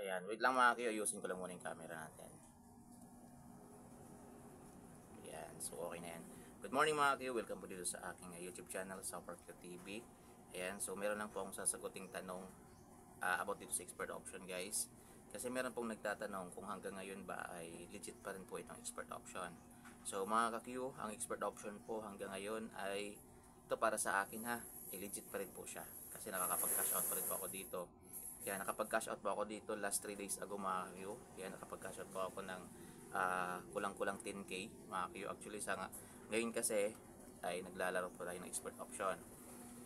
Ayan, wait lang mga kayo, ayusin ko lang muna yung camera natin. Ayan, so okay na yan. Good morning mga kayo, welcome po dito sa aking YouTube channel, Soparkyo TV. Ayan, so meron lang po akong sasaguting tanong about dito sa expert option guys. Kasi meron pong nagtatanong kung hanggang ngayon ba ay legit pa rin po itong expert option. So mga ka-Q, ang expert option po hanggang ngayon ay ito para sa akin ha, legit pa rin po siya. Kasi nakakapag-cash out pa rin po ako dito. Yan, nakapag-cash out po ako dito last 3 days ago mga Q. Yan, nakapag-cash out po ako ng kulang-kulang 10k mga Q. Actually ngayon kasi ay naglalaro po tayo ng expert option.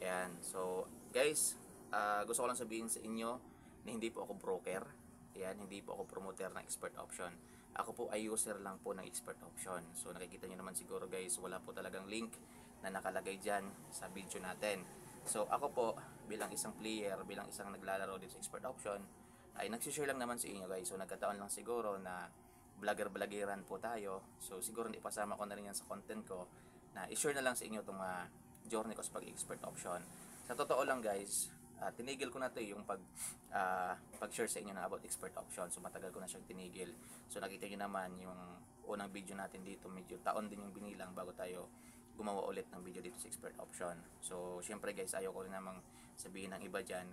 Yan, so guys, gusto ko lang sabihin sa inyo na hindi po ako broker. Yan, hindi po ako promoter ng expert option. Ako po ay user lang po ng expert option. So nakikita nyo naman siguro guys, wala po talagang link na nakalagay dyan sa video natin. So ako po bilang isang player, bilang isang naglalaro dito sa expert option, ay nagsishare lang naman sa inyo guys. So nagkataon lang siguro na vlogger-vloggeran po tayo. So siguro hindi pasama ko na rin yan sa content ko na i-share na lang sa inyo itong journey ko sa pag-expert option. Sa totoo lang guys, tinigil ko na to yung pag-share sa inyo na about expert option. So matagal ko na siyang tinigil. So nakita niyo naman yung unang video natin dito, medyo taon din yung binilang bago tayo gumawa ulit ng video dito sa expert option. So syempre guys, ayoko rin namang sabihin ng iba dyan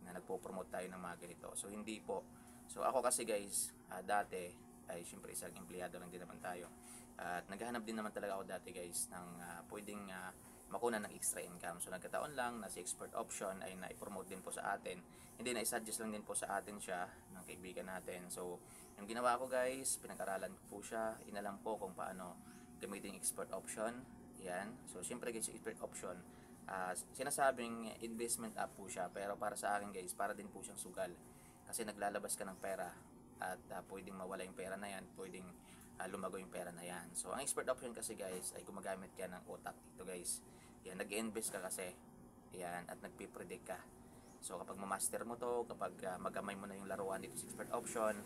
na nagpo-promote tayo ng mga ganito. So hindi po. So ako kasi guys, dati ay syempre isang empleyado lang din naman tayo. At naghahanap din naman talaga ako dati guys ng pwedeng makunan ng extra income. So nagkataon lang na si expert option ay na-promote din po sa atin. Hindi, na-suggest lang din po sa atin siya ng kaibigan natin. So yung ginawa ko guys, pinag-aralan ko po siya, inalam po kung paano gamitin yung expert option. Yan. So syempre guys, yung expert option, sinasabing investment app po siya, pero para sa akin guys, para din po siyang sugal. Kasi naglalabas ka ng pera at pwedeng mawala yung pera na yan, pwedeng lumago yung pera na yan. So ang expert option kasi guys ay gumagamit ka ng utak dito guys. Yan, nag-invest ka kasi. Yan, at nagpipredict ka. So kapag ma-master mo to, kapag magamay mo na yung laruan dito sa expert option,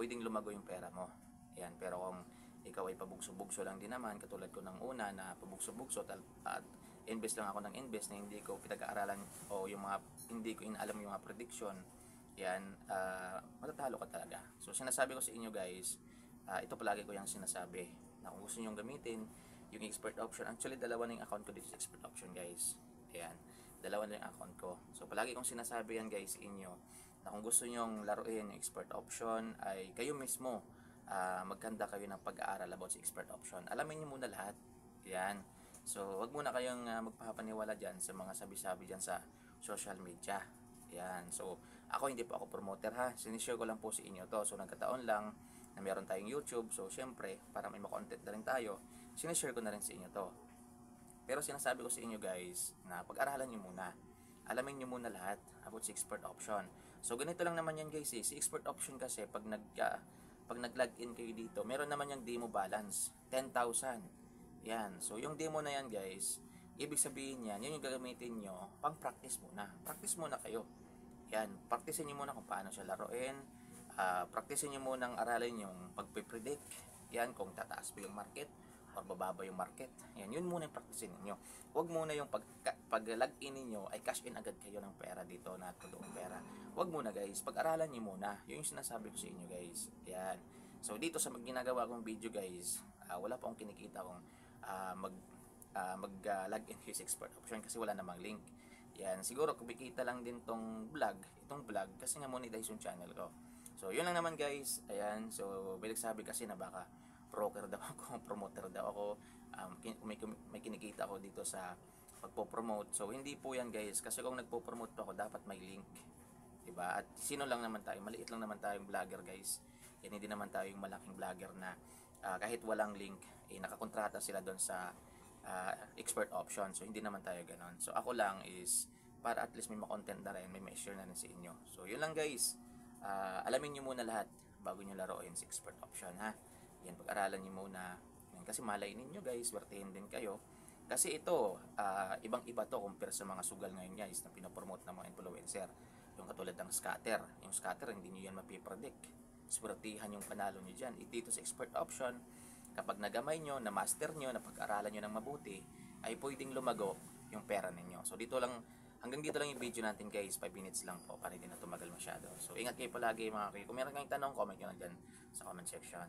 pwedeng lumago yung pera mo. Yan, pero kung ikaw ay pabugso-bugso lang din naman, katulad ko ng una na pabugso-bugso at invest lang ako ng invest na hindi ko pinag-aaralan o yung mga hindi ko inaalam yung mga prediction, yan, matatalo ka talaga. So sinasabi ko sa inyo guys, ito palagi ko yung sinasabi na kung gusto nyo gamitin yung expert option, actually dalawa na yung account ko dito sa expert option guys. Ayan, dalawa na yung account ko. So palagi kong sinasabi yan guys sa inyo na kung gusto nyo laruin yung expert option ay kayo mismo magkanda kayo ng pag-aaral about sa expert option. Alamin nyo muna lahat. Yan. So, wag muna kayong magpapaniwala dyan sa mga sabi-sabi dyan sa social media. Yan. So, ako hindi po ako promoter ha. Sinishare ko lang po sa inyo to. So, nagkataon lang na meron tayong YouTube. So, syempre, para may makontent na rin tayo, sinishare ko na rin sa inyo to. Pero sinasabi ko sa inyo guys, na pag-aralan nyo muna. Alamin nyo muna lahat about sa expert option. So, ganito lang naman yan guys eh. Si expert option kasi, pag nag-login kayo dito, meron naman yung demo balance, 10,000. Yan. So, yung demo na yan, guys, ibig sabihin yan, yun yung gagamitin nyo, pang-practice muna. Practice muna kayo. Yan. Practicein nyo muna kung paano siya laruin. Practicein nyo muna ang aralin yung pagpipredict. Yan, kung tataas pa yung market or bababa yung market. Yan, yun muna yung practicein niyo. Huwag muna yung pag-login niyo ay cash in agad kayo ng pera dito na totoong pera. Huwag muna guys, pag-aralan niyo muna. Yun yung sinasabi ko sa inyo guys. Yan. So dito sa ginagawa kong video guys, wala pa akong kinikita kung mag-login kayo sa expert option kasi wala namang link. Yan, siguro kumikita lang din itong vlog kasi nga monetize yung channel ko. So yun lang naman guys. Ayan, so sabi kasi na baka broker daw ako, promoter daw ako, may kinikita ako dito sa pagpo-promote. So hindi po yan guys, kasi kung nagpo-promote pa ako dapat may link, diba? At sino lang naman tayo, maliit lang naman tayong vlogger guys. Yan, hindi naman tayo yung malaking vlogger na kahit walang link nakakontrata sila doon sa expert option. So hindi naman tayo ganon. So ako lang is para at least may ma-content na rin, may ma-share na rin sa inyo. So yun lang guys, alamin nyo muna lahat bago nyo laruin sa expert option ha. Yan, pag-aralan nyo muna. Yan, kasi malay ninyo guys, swertehin din kayo. Kasi ito, ibang-iba to compare sa mga sugal ngayon guys na pinopromote ng mga influencer. Yung katulad ng scatter. Yung scatter, hindi nyo yan mapipredict. Swertihan yung panalo nyo dyan. Dito sa expert option, kapag nagamay nyo, na-master nyo, na pag-aralan nyo ng mabuti, ay pwedeng lumago yung pera ninyo. So dito lang hanggang dito lang yung video natin guys, 5 minutes lang po para hindi na tumagal masyado. So ingat kayo palagi mga kuya. Kung meron kayong tanong, comment nyo lang dyan sa comment section.